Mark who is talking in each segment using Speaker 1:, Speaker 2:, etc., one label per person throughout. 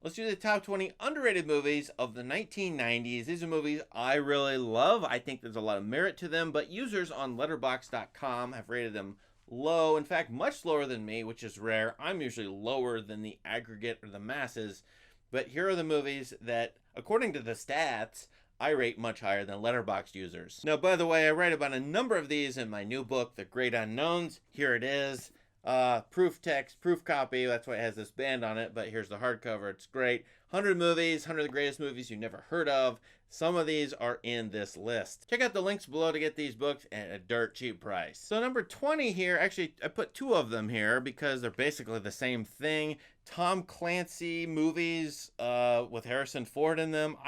Speaker 1: Let's do the top 20 underrated movies of the 1990s. These are movies I really love. I think there's a lot of merit to them, but users on letterboxd.com have rated them low. In fact, much lower than me, which is rare. I'm usually lower than the aggregate or the masses. But here are the movies that, according to the stats, I rate much higher than Letterboxd users. Now, by the way, I write about a number of these in my new book, The Great Unknowns. Here it is. Proof text, proof copy. That's why it has this band on it, but here's the hardcover. It's great. 100 movies, 100 of the greatest movies you've never heard of. Some of these are in this list. Check out the links below to get these books at a dirt cheap price. So number 20 here, actually I put two of them here because they're basically the same thing. Tom Clancy movies with Harrison Ford in them.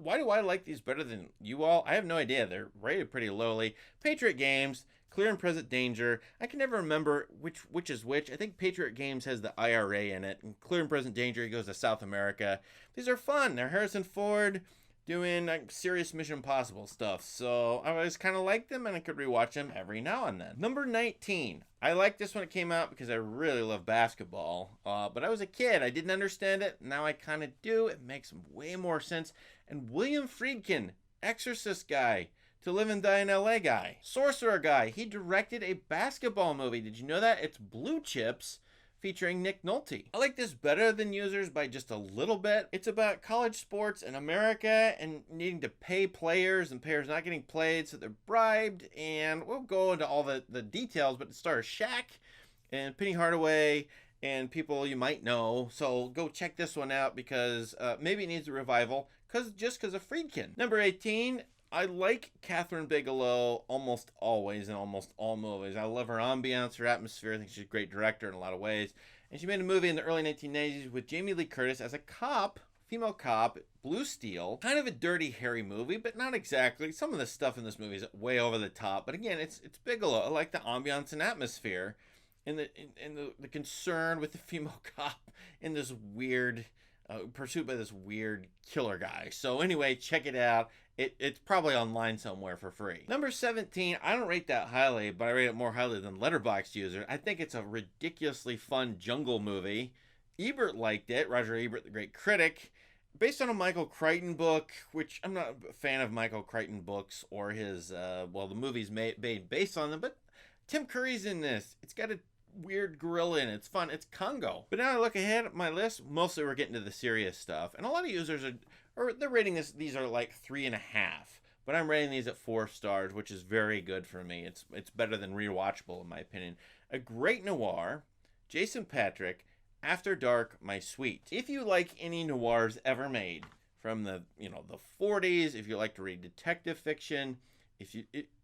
Speaker 1: Why do I like these better than you all? I have no idea. They're rated pretty lowly. Patriot Games, Clear and Present Danger. I can never remember which is which. I think Patriot Games has the IRA in it, and Clear and Present Danger, he goes to South America. These are fun. They're Harrison Ford doing like serious Mission Impossible stuff. So I always kind of like them, and I could rewatch them every now and then. Number 19. I liked this when it came out because I really love basketball. But I was a kid. I didn't understand it. Now I kind of do. It makes way more sense. And William Friedkin, Exorcist guy, To Live and Die in LA guy, Sorcerer guy, he directed a basketball movie. Did you know that? It's Blue Chips, featuring Nick Nolte. I like this better than users by just a little bit. It's about college sports in America and needing to pay players and players not getting played, so they're bribed. And we'll go into all the details, but it stars Shaq and Penny Hardaway and people you might know. So go check this one out because maybe it needs a revival just because of Friedkin. Number 18. I like Catherine Bigelow almost always in almost all movies. I love her ambiance, her atmosphere. I think she's a great director in a lot of ways. And she made a movie in the early 1990s with Jamie Lee Curtis as a cop, female cop, Blue Steel. Kind of a dirty, hairy movie, but not exactly. Some of the stuff in this movie is way over the top. But again, it's Bigelow. I like the ambiance and atmosphere and the concern with the female cop in this weird pursued by this weird killer guy. So anyway, check it out. It's probably online somewhere for free. Number 17, I don't rate that highly, but I rate it more highly than Letterboxd user. I think it's a ridiculously fun jungle movie. Ebert liked it, Roger Ebert, the great critic. Based on a Michael Crichton book, which I'm not a fan of Michael Crichton books or his, the movies made based on them, but Tim Curry's in this. It's got a weird gorilla in it. It's fun. It's Congo. But now I look ahead at my list, mostly we're getting to the serious stuff. And a lot of users they're rating these are like 3.5. But I'm rating these at 4 stars, which is very good for me. It's better than rewatchable in my opinion. A great noir, Jason Patric, After Dark, My Sweet. If you like any noirs ever made from the 40s, if you like to read detective fiction,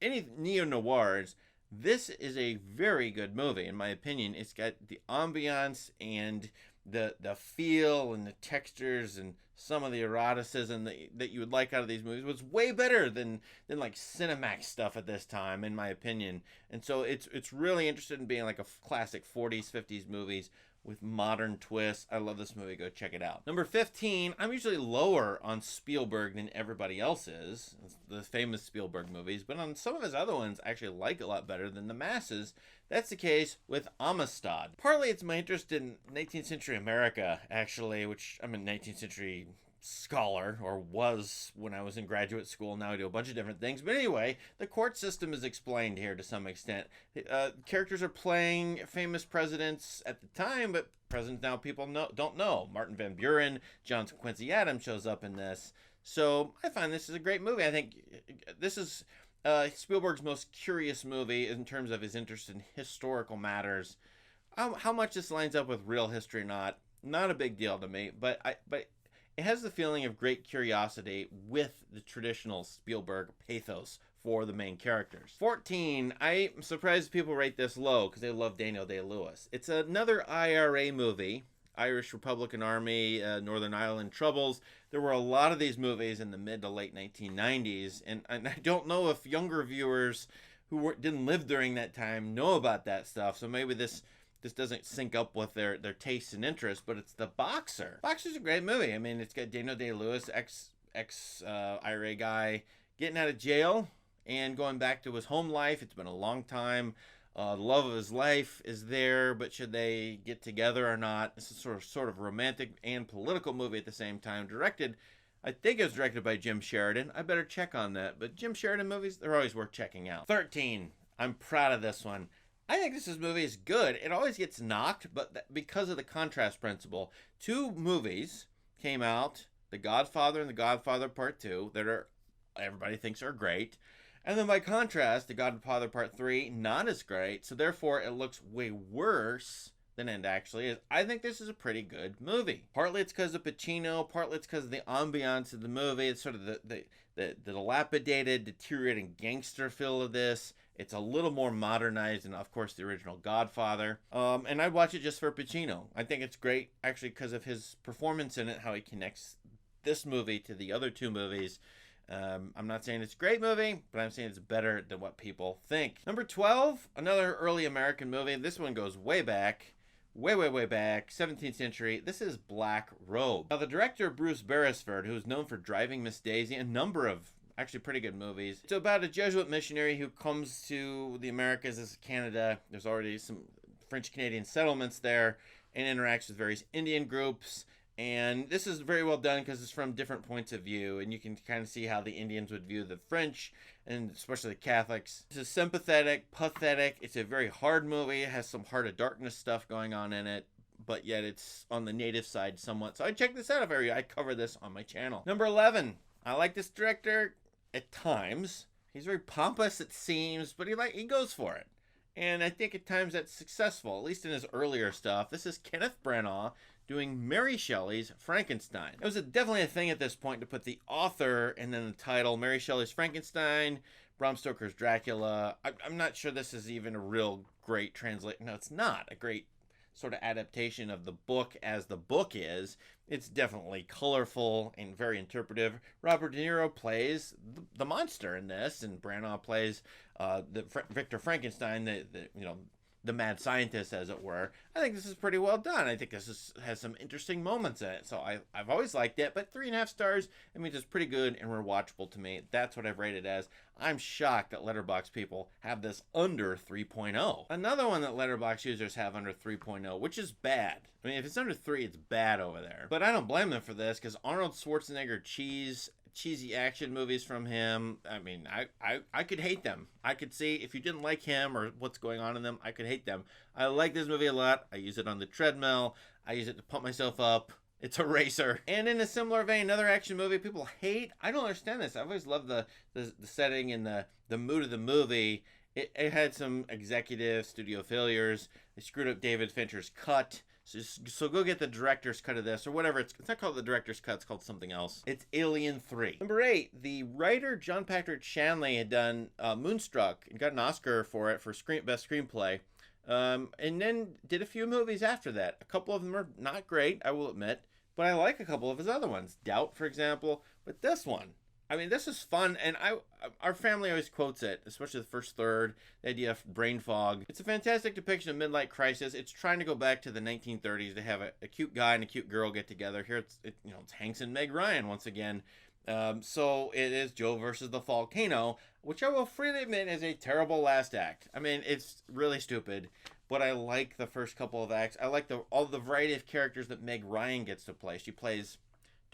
Speaker 1: any neo-noirs, this is a very good movie, in my opinion. It's got the ambiance and the feel and the textures and some of the eroticism that you would like out of these movies was way better than like Cinemax stuff at this time, in my opinion. And so it's really interested in being like a classic 40s, 50s movies with modern twists. I love this movie. Go check it out. Number 15, I'm usually lower on Spielberg than everybody else is, the famous Spielberg movies, but on some of his other ones, I actually like a lot better than the masses. That's the case with Amistad. Partly it's my interest in 19th century America, actually, which I'm a 19th century scholar, or was when I was in graduate school. Now I do a bunch of different things. But anyway, the court system is explained here to some extent. Characters are playing famous presidents at the time, but presidents now people don't know. Martin Van Buren, John Quincy Adams shows up in this. So I find this is a great movie. I think this is Spielberg's most curious movie in terms of his interest in historical matters. How much this lines up with real history or not a big deal to me, but it has the feeling of great curiosity with the traditional Spielberg pathos for the main characters. 14, I'm surprised people rate this low because they love Daniel Day-Lewis. It's another IRA movie, Irish Republican Army, Northern Ireland Troubles. There were a lot of these movies in the mid to late 1990s, and I don't know if younger viewers who didn't live during that time know about that stuff, so maybe this doesn't sync up with their tastes and interests, but it's The Boxer. Boxer's a great movie. I mean, it's got Daniel Day-Lewis, ex IRA guy, getting out of jail and going back to his home life. It's been a long time. The love of his life is there, but should they get together or not? It's a sort of romantic and political movie at the same time. I think it was directed by Jim Sheridan. I better check on that. But Jim Sheridan movies, they're always worth checking out. 13. I'm proud of this one. I think this movie is good. It always gets knocked, but because of the contrast principle. Two movies came out, The Godfather and The Godfather Part 2, that everybody thinks are great. And then by contrast, The Godfather Part 3, not as great, so therefore it looks way worse than it actually is. I think this is a pretty good movie. Partly it's because of Pacino, partly it's because of the ambiance of the movie. It's sort of the dilapidated, deteriorating gangster feel of this. It's a little more modernized than, of course, the original Godfather. And I'd watch it just for Pacino. I think it's great, actually, because of his performance in it, how he connects this movie to the other two movies. I'm not saying it's a great movie, but I'm saying it's better than what people think. Number 12, another early American movie. This one goes way back, way back, 17th century. This is Black Robe. Now, the director, Bruce Beresford, who is known for Driving Miss Daisy, a number of actually pretty good movies. It's about a Jesuit missionary who comes to the Americas as Canada. There's already some French-Canadian settlements there, and interacts with various Indian groups. And this is very well done because it's from different points of view, and you can kind of see how the Indians would view the French, and especially the Catholics. This is sympathetic, pathetic. It's a very hard movie. It has some Heart of Darkness stuff going on in it, but yet it's on the native side somewhat. So I check this out I cover this on my channel. Number 11. I like this director at times. He's very pompous, it seems, but he goes for it. And I think at times that's successful, at least in his earlier stuff. This is Kenneth Branagh doing Mary Shelley's Frankenstein. It was definitely a thing at this point to put the author and then the title, Mary Shelley's Frankenstein, Bram Stoker's Dracula. I'm not sure this is even a real great translation. No, it's not a great sort of adaptation of the book as the book is. It's definitely colorful and very interpretive. Robert De Niro plays the monster in this, and Branagh plays Victor Frankenstein, the mad scientist, as it were. I think this is pretty well done. I think has some interesting moments in it. So I've always liked it, but 3.5 stars, I mean, it's pretty good and rewatchable to me. That's what I've rated as. I'm shocked that Letterboxd people have this under 3.0. Another one that Letterboxd users have under 3.0, which is bad. I mean, if it's under 3, it's bad over there. But I don't blame them for this, because Arnold Schwarzenegger cheesy action movies from him, I mean, I could hate them. I could see if you didn't like him or what's going on in them, I could hate them. I like this movie a lot. I use it on the treadmill. I use it to pump myself up. It's a racer. And in a similar vein, another action movie people hate. I don't understand this. I've always loved the setting and the mood of the movie. It had some executive studio failures. They screwed up David Fincher's cut. So go get the director's cut of this, or whatever. It's not called the director's cut. It's called something else. It's Alien 3. Number 8, the writer John Patrick Shanley had done Moonstruck and got an Oscar for it for best screenplay. And then did a few movies after that. A couple of them are not great, I will admit, but I like a couple of his other ones. Doubt, for example. But this one, I mean, this is fun, and our family always quotes it, especially the first third, the idea of brain fog. It's a fantastic depiction of midlife crisis. It's trying to go back to the 1930s to have a cute guy and a cute girl get together. Here it's Hanks and Meg Ryan once again. So it is Joe versus the volcano, which I will freely admit is a terrible last act. I mean, it's really stupid, but I like the first couple of acts. I like all the variety of characters that Meg Ryan gets to play. She plays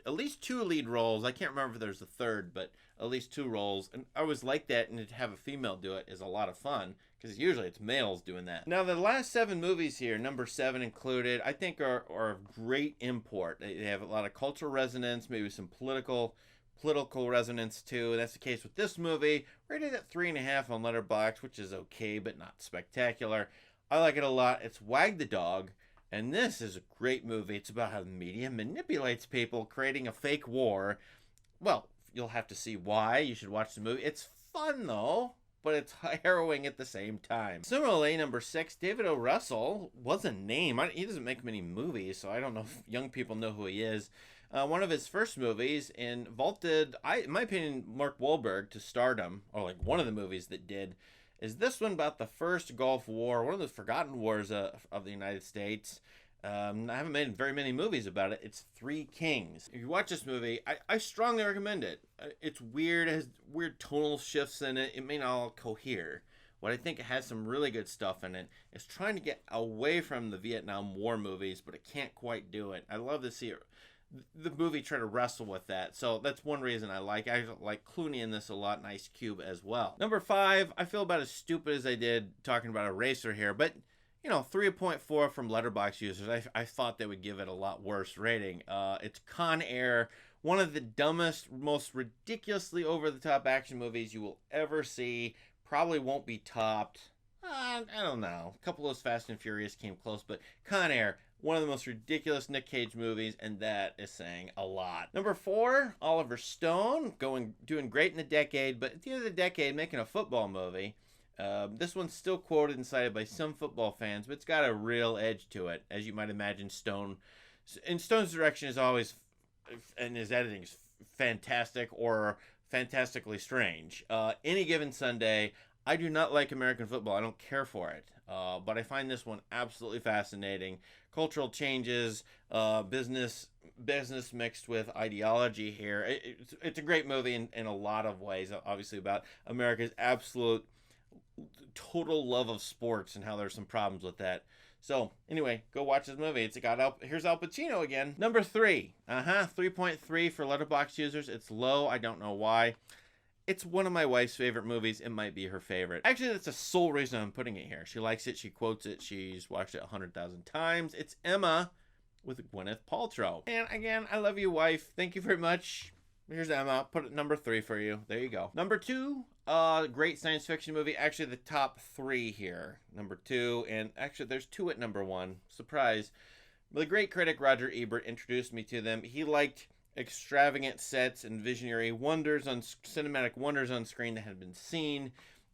Speaker 1: at least 2 lead roles. I can't remember if there's a third, but at least 2 roles. And I always like that, and to have a female do it is a lot of fun, because usually it's males doing that. Now, the last 7 movies here, number 7 included, I think are of great import. They have a lot of cultural resonance, maybe some political resonance too. That's the case with this movie. Rated at 3.5 on Letterboxd, which is okay, but not spectacular. I like it a lot. It's Wag the Dog. And this is a great movie. It's about how the media manipulates people, creating a fake war. Well, you'll have to see why. You should watch the movie. It's fun, though, but it's harrowing at the same time. Similarly, number 6, David O. Russell was a name. He doesn't make many movies, so I don't know if young people know who he is. One of his first movies vaulted, in my opinion, Mark Wahlberg to stardom, or like one of the movies that did, is this one about the first Gulf War, one of the forgotten wars of the United States. I haven't made very many movies about it. It's Three Kings. If you watch this movie, I strongly recommend it. It's weird. It has weird tonal shifts in it. It may not all cohere. what I think has some really good stuff in it, is trying to get away from the Vietnam War movies, but it can't quite do it. I love to see the movie try to wrestle with that. So that's one reason I like Clooney in this a lot, and Ice Cube as well. Number 5, I feel about as stupid as I did talking about Eraser here, but 3.4 from Letterboxd users. I thought they would give it a lot worse rating. It's Con Air, one of the dumbest, most ridiculously over-the-top action movies you will ever see. Probably won't be topped. I don't know. A couple of those Fast and Furious came close, but Con Air, one of the most ridiculous Nick Cage movies, and that is saying a lot. Number 4, Oliver Stone, doing great in the decade, but at the end of the decade, making a football movie. This one's still quoted and cited by some football fans, but it's got a real edge to it, as you might imagine. Stone's direction is always, and his editing is fantastic or fantastically strange. Any Given Sunday, I do not like American football. I don't care for it. But I find this one absolutely fascinating. Cultural changes, business mixed with ideology here. It's a great movie in a lot of ways, obviously about America's absolute total love of sports and how there's some problems with that. So anyway, go watch this movie. Here's Al Pacino again. Number 3, 3.3 for Letterboxd users. It's low. I don't know why. It's one of my wife's favorite movies. It might be her favorite. Actually, that's the sole reason I'm putting it here. She likes it. She quotes it. She's watched it 100,000 times. It's Emma with Gwyneth Paltrow. And again, I love you, wife. Thank you very much. Here's Emma. Put it number 3 for you. There you go. Number 2, great science fiction movie. Actually, the top 3 here. Number 2, and actually there's 2 at number 1. Surprise. The great critic Roger Ebert introduced me to them. He liked extravagant sets and visionary cinematic wonders on screen that had been seen,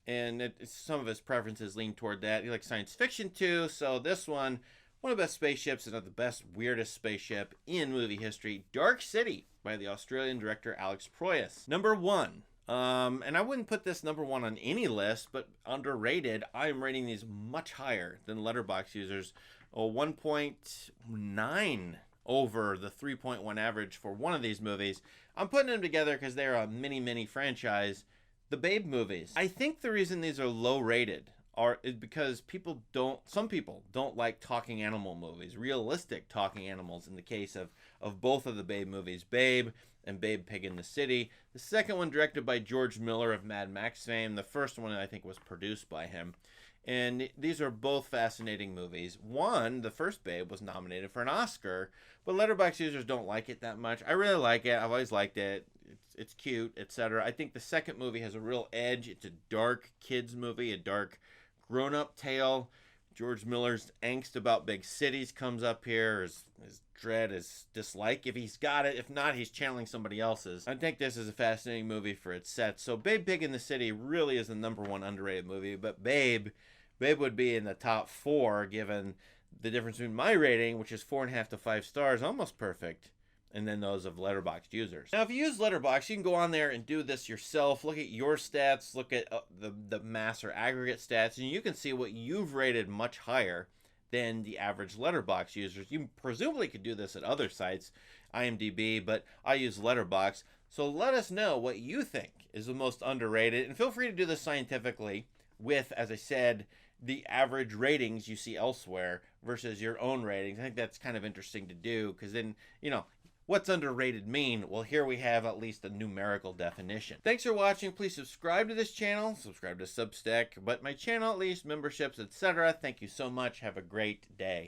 Speaker 1: and some of his preferences lean toward that. He likes science fiction too, so this one of the best spaceships, and not the best, weirdest spaceship in movie history, Dark City by the Australian director Alex Proyas. Number 1, and I wouldn't put this number 1 on any list, but underrated. I'm rating these much higher than Letterboxd users. 1.9 over the 3.1 average for one of these movies. I'm putting them together because they're a mini franchise. The Babe movies. I think the reason these are low rated is because some people don't like talking animal movies, realistic talking animals, in the case of both of the Babe movies, Babe and Babe Pig in the City. The second one directed by George Miller of Mad Max fame. The first one I think was produced by him. And these are both fascinating movies. The first Babe, was nominated for an Oscar, but Letterboxd users don't like it that much. I really like it. I've always liked it. It's cute, etc. I think the second movie has a real edge. It's a dark kids movie, a dark grown-up tale. George Miller's angst about big cities comes up here. His dread, his dislike, if he's got it. If not, he's channeling somebody else's. I think this is a fascinating movie for its set. So Babe Pig in the City really is the number 1 underrated movie, but Babe would be in the top 4, given the difference between my rating, which is 4.5 to 5 stars, almost perfect, and then those of Letterboxd users. Now, if you use Letterboxd, you can go on there and do this yourself. Look at your stats, look at the mass or aggregate stats, and you can see what you've rated much higher than the average Letterboxd users. You presumably could do this at other sites, IMDb, but I use Letterboxd. So let us know what you think is the most underrated, and feel free to do this scientifically with, as I said, the average ratings you see elsewhere versus your own ratings. I think that's kind of interesting to do, because then, what's underrated mean? Well, here we have at least a numerical definition. Thanks for watching. Please subscribe to this channel, subscribe to Substack, but my channel at least, memberships, etc. Thank you so much. Have a great day.